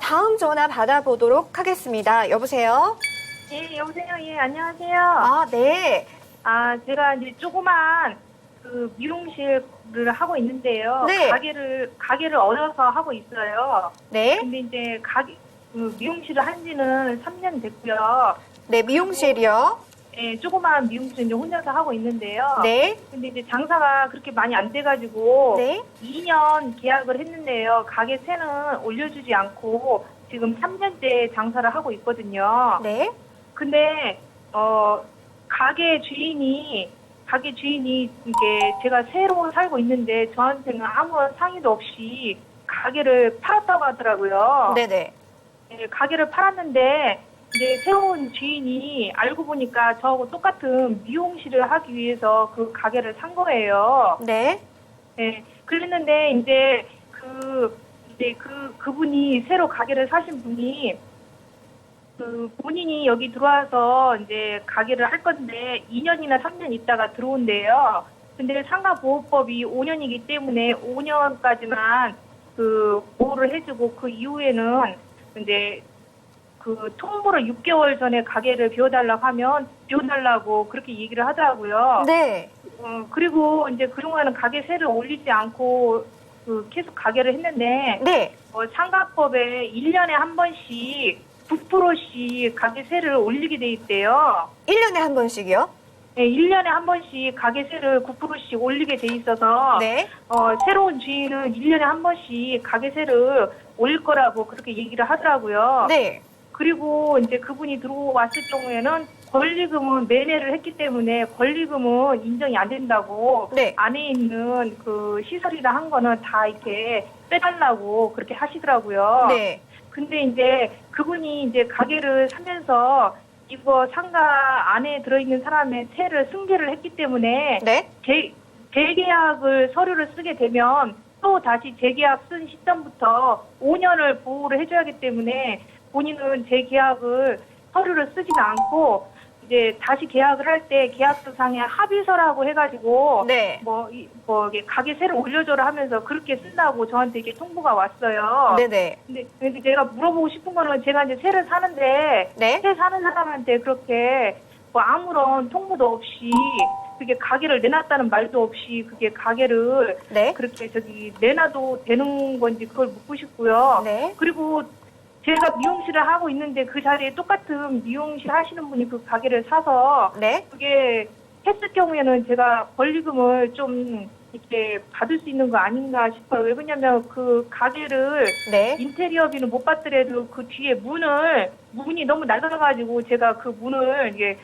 다음 전화 받아보도록 하겠습니다. 여보세요? 예, 여보세요. 예, 안녕하세요. 아, 네. 제가 이제 조그만 그 미용실을 하고 있는데요. 네. 가게를 얻어서 하고 있어요. 네. 근데 이제 미용실을 한 지는 3년 됐고요. 네, 미용실이요. 예, 조그만 미용실 이제 혼자서 하고 있는데요. 네. 근데 이제 장사가 그렇게 많이 안 돼가지고 네. 2년 계약을 했는데요. 가게 세는 올려주지 않고 지금 3년째 장사를 하고 있거든요. 네. 근데 가게 주인이 이게 제가 새로 살고 있는데 저한테는 아무런 상의도 없이 가게를 팔았다고 하더라고요. 네네. 네, 가게를 팔았는데 이제 새로운 주인이 알고 보니까 저하고 똑같은 미용실을 하기 위해서 그 가게를 산 거예요. 네. 네, 그랬는데 이제 그분이 새로 가게를 사신 분이 본인이 여기 들어와서 이제 가게를 할 건데 2년이나 3년 있다가 들어온대요. 근데 상가보호법이 5년이기 때문에 5년까지만 보호를 해주고 그 이후에는 이제 통보를 6개월 전에 가게를 비워달라고 하면 비워달라고 그렇게 얘기를 하더라고요. 네. 그리고 이제 그동안은 가게세를 올리지 않고 계속 가게를 했는데 네. 상가법에 1년에 한 번씩 9%씩 가게세를 올리게 돼 있대요. 1년에 한 번씩이요? 네, 1년에 한 번씩 가게세를 9%씩 올리게 돼 있어서 네. 새로운 주인은 1년에 한 번씩 가게세를 올릴 거라고 그렇게 얘기를 하더라고요. 네. 그리고 이제 그분이 들어왔을 경우에는 권리금은 매매를 했기 때문에 권리금은 인정이 안 된다고 네. 안에 있는 그 시설이나 한 거는 다 이렇게 빼달라고 그렇게 하시더라고요. 네. 근데 이제 그분이 이제 가게를 사면서 이거 상가 안에 들어있는 사람의 세를 승계를 했기 때문에 네. 재계약을 서류를 쓰게 되면 또 다시 재계약 쓴 시점부터 5년을 보호를 해줘야 하기 때문에 본인은 재계약을 서류를 쓰지는 않고 이제 다시 계약을 할 때 계약서상에 합의서라고 해가지고 네. 이게 가게세를 올려줘라 하면서 그렇게 쓴다고 저한테 이게 통보가 왔어요. 네네. 근데 제가 물어보고 싶은 거는 제가 이제 새를 사는데 네. 새 사는 사람한테 그렇게 아무런 통보도 없이 그게 가게를 내놨다는 말도 없이 그게 가게를 네. 그렇게 내놔도 되는 건지 그걸 묻고 싶고요. 네. 그리고 제가 미용실을 하고 있는데 그 자리에 똑같은 미용실 하시는 분이 그 가게를 사서 네. 그게 했을 경우에는 제가 권리금을 좀 이렇게 받을 수 있는 거 아닌가 싶어요. 왜 그러냐면 그 가게를 네. 인테리어비는 못 받더라도 그 뒤에 문이 너무 낡아가지고 제가 그 문을 이게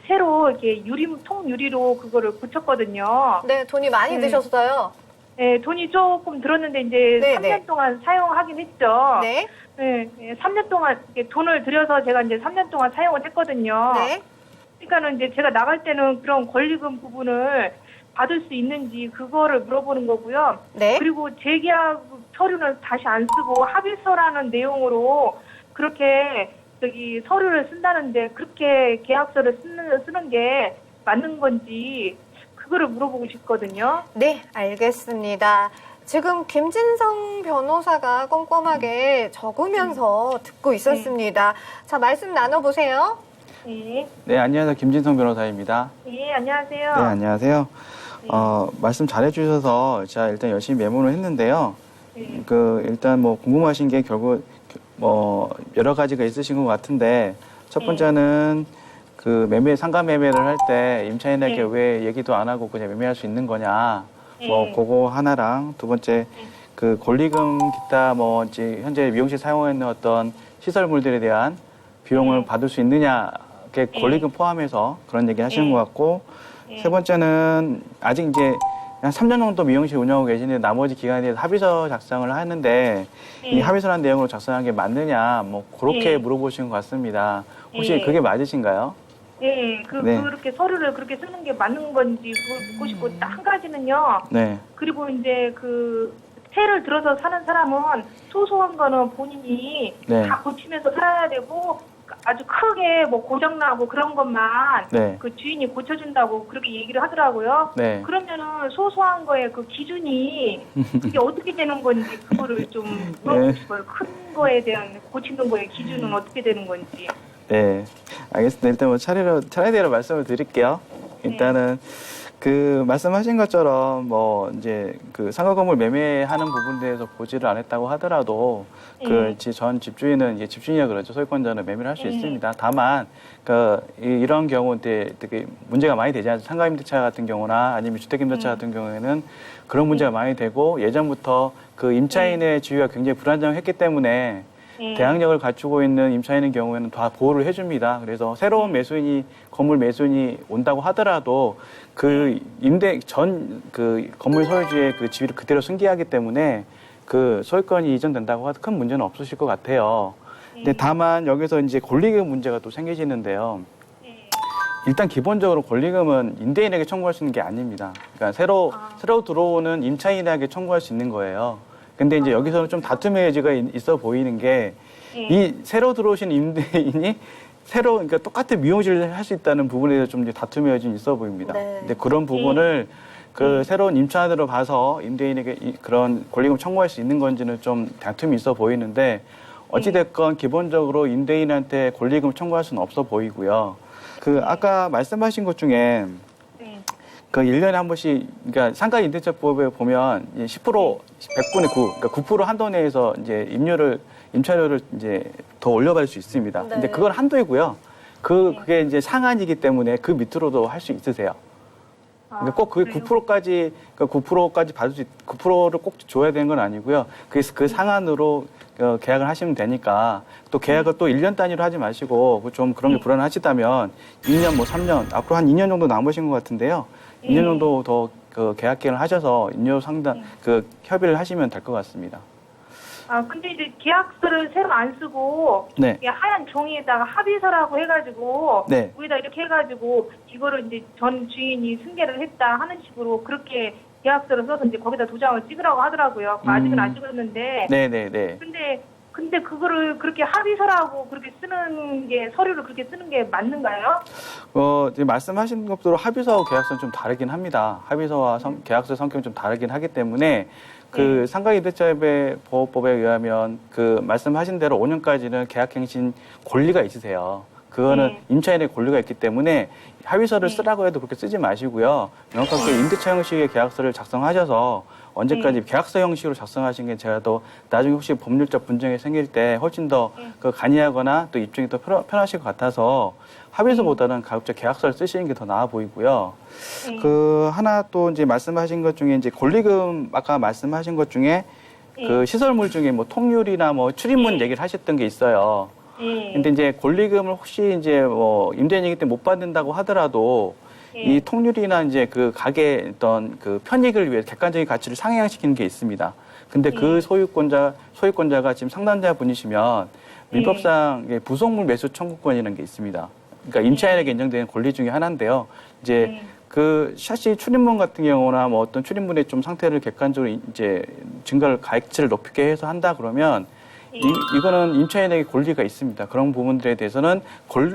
새로 이렇게 통유리로 그거를 붙였거든요. 네, 돈이 많이 드셨어요. 네, 돈이 조금 들었는데 이제 네, 3년 네. 동안 사용하긴 했죠. 네. 네, 3년 동안 이렇게 돈을 들여서 제가 이제 3년 동안 사용을 했거든요. 네. 그러니까는 이제 제가 나갈 때는 그런 권리금 부분을 받을 수 있는지 그거를 물어보는 거고요. 네. 그리고 재계약 서류는 다시 안 쓰고 합의서라는 내용으로 그렇게 서류를 쓴다는데 그렇게 계약서를 쓰는 게 맞는 건지 그거를 물어보고 싶거든요. 네, 알겠습니다. 지금 김진성 변호사가 꼼꼼하게 적으면서 듣고 있었습니다. 자, 말씀 나눠보세요. 네. 네, 안녕하세요. 김진성 변호사입니다. 네, 안녕하세요. 네, 안녕하세요. 네. 말씀 잘해주셔서 제가 일단 열심히 메모를 했는데요. 네. 일단 궁금하신 게 결국 여러 가지가 있으신 것 같은데 첫 번째는 상가 매매를 할 때 임차인에게 네. 왜 얘기도 안 하고 그냥 매매할 수 있는 거냐. 네. 그거 하나랑 두 번째 권리금 기타 이제 현재 미용실 사용하는 어떤 시설물들에 대한 비용을 네. 받을 수 있느냐. 권리금 포함해서 그런 얘기 하시는 것 같고 세 번째는 아직 이제 한 3년 정도 미용실 운영하고 계시는데 나머지 기간에 대해서 합의서 작성을 하는데 이 합의서란 내용으로 작성한 게 맞느냐 그렇게 물어보신 것 같습니다. 혹시 그게 맞으신가요? 네, 그렇게 서류를 그렇게 쓰는 게 맞는 건지 그걸 묻고 싶고 한 가지는요. 네. 그리고 이제 세를 들어서 사는 사람은 소소한 거는 본인이 네. 다 고치면서 살아야 되고 아주 크게 고장나고 그런 것만 네. 그 주인이 고쳐준다고 그렇게 얘기를 하더라고요. 네. 그러면은 소소한 거에 그 기준이 그게 어떻게 되는 건지 그거를 좀 물어보고 싶어요. 큰 거에 대한 고치는 거의 기준은 어떻게 되는 건지. 네, 알겠습니다. 일단 뭐 차례대로 말씀을 드릴게요. 일단은 그 말씀하신 것처럼 뭐 이제 그 상가 건물 매매하는 부분에 대해서 보지를 안 했다고 하더라도 그 전 집주인은 이제 집주인이라 그러죠. 소유권자는 매매를 할 수 있습니다. 다만 그 이런 경우 되게 문제가 많이 되지 않습니까? 상가 임대차 같은 경우나 아니면 주택 임대차 같은 경우에는 그런 문제가 많이 되고 예전부터 그 임차인의 지위가 굉장히 불안정했기 때문에 대항력을 갖추고 있는 임차인의 경우에는 다 보호를 해줍니다. 그래서 새로운 매수인이 건물 매수인이 온다고 하더라도 그 그 건물 소유주의 그 지위를 그대로 승계하기 때문에 그 소유권이 이전된다고 해도 큰 문제는 없으실 것 같아요. 근데 다만 여기서 이제 권리금 문제가 또 생기시는데요. 일단 기본적으로 권리금은 임대인에게 청구할 수 있는 게 아닙니다. 그러니까 새로 들어오는 임차인에게 청구할 수 있는 거예요. 근데 이제 여기서는 좀 다툼의 여지가 있어 보이는 게 이 새로 들어오신 임대인이 그러니까 똑같은 미용실을 할 수 있다는 부분에 대해서 좀 이제 다툼의 여지는 있어 보입니다. 네. 근데 그런 부분을 그 새로운 임차인으로 봐서 임대인에게 그런 권리금 청구할 수 있는 건지는 좀 다툼이 있어 보이는데 어찌됐건 기본적으로 임대인한테 권리금 청구할 수는 없어 보이고요. 그 아까 말씀하신 것 중에 그 1년에 한 번씩, 그러니까 상가 임대차법에 보면 10%, 100분의 9, 그러니까 9% 한도 내에서 이제 임차료를 이제 더 올려받을 수 있습니다. 네. 근데 그건 한도이고요. 그게 이제 상한이기 때문에 그 밑으로도 할 수 있으세요. 그러니까 꼭 그게 9%까지, 그러니까 9%까지 받을 수 9%를 꼭 줘야 되는 건 아니고요. 그 상한으로 계약을 하시면 되니까 또 계약을 또 1년 단위로 하지 마시고 좀 그런 게 불안하시다면 2년 뭐 3년 앞으로 한 2년 정도 남으신 것 같은데요. 2년 정도 더 그 계약 기간을 하셔서 인요 상담 그 협의를 하시면 될 것 같습니다. 근데 이제 계약서를 새로 안 쓰고 네. 그냥 하얀 종이에다가 합의서라고 해가지고 네. 위에다 이렇게 해가지고 이거를 이제 전 주인이 승계를 했다 하는 식으로 그렇게 계약서를 써서 이제 거기다 도장을 찍으라고 하더라고요. 아직은 안 찍었는데. 네네네. 근데 그거를 그렇게 합의서라고 그렇게 쓰는 게 서류를 그렇게 쓰는 게 맞는가요? 지금 말씀하신 것대로 합의서 계약서는 좀 다르긴 합니다. 합의서와 계약서 성격이 좀 다르긴 하기 때문에 그 상가임대차협의 보호법에 의하면 그 말씀하신 대로 5년까지는 계약갱신 권리가 있으세요. 그거는 임차인의 권리가 있기 때문에 합의서를 쓰라고 해도 그렇게 쓰지 마시고요. 명확하게 임대차 형식의 계약서를 작성하셔서 언제까지 계약서 형식으로 작성하신 게 제가 더 나중에 혹시 법률적 분쟁이 생길 때 훨씬 더 그 간이하거나 또 입증이 더 편하실 것 같아서 합의서보다는 가급적 계약서를 쓰시는 게 더 나아 보이고요. 그 하나 또 이제 말씀하신 것 중에 이제 권리금 아까 말씀하신 것 중에 그 시설물 중에 뭐 통유리나 뭐 출입문 얘기를 하셨던 게 있어요. 근데 이제 권리금을 혹시 이제 뭐 임대인이기 때문에 못 받는다고 하더라도 이 통유리나 이제 그 가게 어떤 그 편익을 위해 객관적인 가치를 상향시키는 게 있습니다. 근데 그 소유권자가 지금 상담자 분이시면 민법상 부속물 매수 청구권이라는 게 있습니다. 그러니까 임차인에게 인정되는 권리 중에 하나인데요. 이제 그 샤시 출입문 같은 경우나 뭐 어떤 출입문의 좀 상태를 객관적으로 이제 가치를 높게 해서 한다 그러면 이거는 임차인에게 권리가 있습니다. 그런 부분들에 대해서는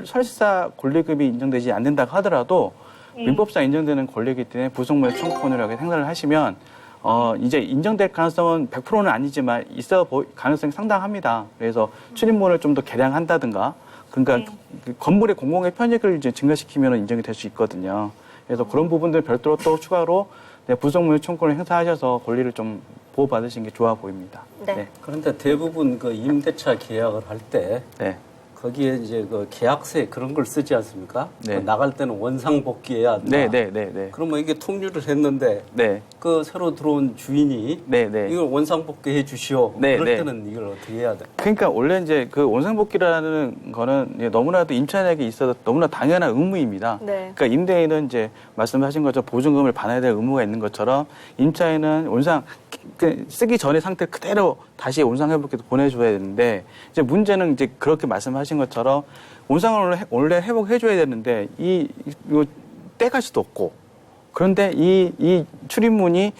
설사 권리금이 인정되지 않는다고 하더라도 민법상 인정되는 권리이기 때문에 부속물 청구권이라고 생각을 하시면 이제 인정될 가능성은 100%는 아니지만 가능성이 상당합니다. 그래서 출입문을 좀 더 개량한다든가 그러니까 그 건물의 공공의 편익을 이제 증가시키면 인정이 될 수 있거든요. 그래서 그런 부분들 별도로 또 추가로 부속물 청구권을 행사하셔서 권리를 좀 보호받으시는 게 좋아 보입니다. 네. 그런데 대부분 그 임대차 계약을 할 때 네. 거기에 이제 그 계약서에 그런 걸 쓰지 않습니까? 네. 그 나갈 때는 원상복귀해야 한다. 네. 그러면 이게 통유를 했는데 네. 그 새로 들어온 주인이 네. 이걸 원상복귀해 주시오. 네, 그럴 네. 때는 이걸 어떻게 해야 돼? 그러니까 원래 이제 그 원상복귀라는 거는 너무나도 임차인에게 있어서 너무나 당연한 의무입니다. 네. 그러니까 임대인은 이제 말씀하신 것처럼 보증금을 받아야 될 의무가 있는 것처럼 임차인은 쓰기 전의 상태 그대로 다시 원상회복해서 보내줘야 되는데 이제 문제는 이제 그렇게 말씀하신 것처럼 원상을 원래 회복해줘야 되는데 이거 떼가시도 없고 그런데 이 출입문이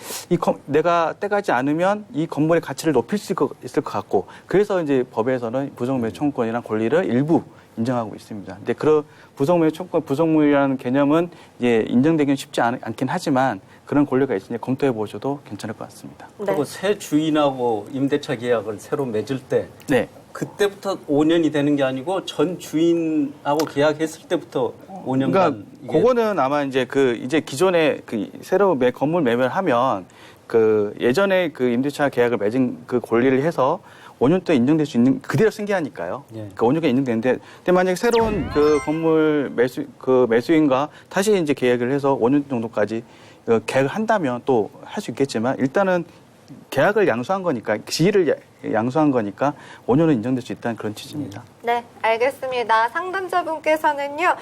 내가 떼가지 않으면 이 건물의 가치를 높일 수 있을 것 같고, 그래서 이제 법에서는 부정매매 청구권이라는 권리를 일부 인정하고 있습니다. 근데 그런 부정매매 청구권, 부정무이라는 개념은 이제 인정되기는 쉽지 않긴 하지만 그런 권리가 있으니 검토해 보셔도 괜찮을 것 같습니다. 네. 그리고 새 주인하고 임대차 계약을 새로 맺을 때 네. 그때부터 5년이 되는 게 아니고 전 주인하고 계약했을 때부터 5년간. 그러니까 그거는 아마 이제 이제 기존에 새로 건물 매매를 하면 예전에 임대차 계약을 맺은 그 권리를 해서 5년 동안 인정될 수 있는 그대로 승계하니까요. 예. 5년간 인정되는데, 근데 만약에 새로운 건물 매수인과 다시 이제 계약을 해서 5년 정도까지 계약을 한다면 또 할 수 있겠지만, 일단은 계약을 양수한 거니까, 지위를 양수한 거니까 5년은 인정될 수 있다는 그런 취지입니다. 네, 알겠습니다. 상담자분께서는요,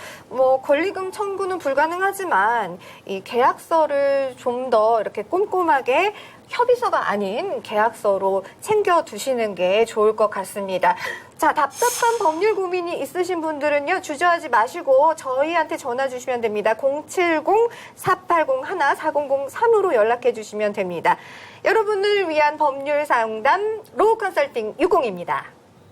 권리금 청구는 불가능하지만 이 계약서를 좀 더 이렇게 꼼꼼하게 협의서가 아닌 계약서로 챙겨두시는 게 좋을 것 같습니다. 자, 답답한 법률 고민이 있으신 분들은요, 주저하지 마시고 저희한테 전화 주시면 됩니다. 070-480-1400-3으로 연락해 주시면 됩니다. 여러분을 위한 법률 상담 로우 컨설팅 60입니다.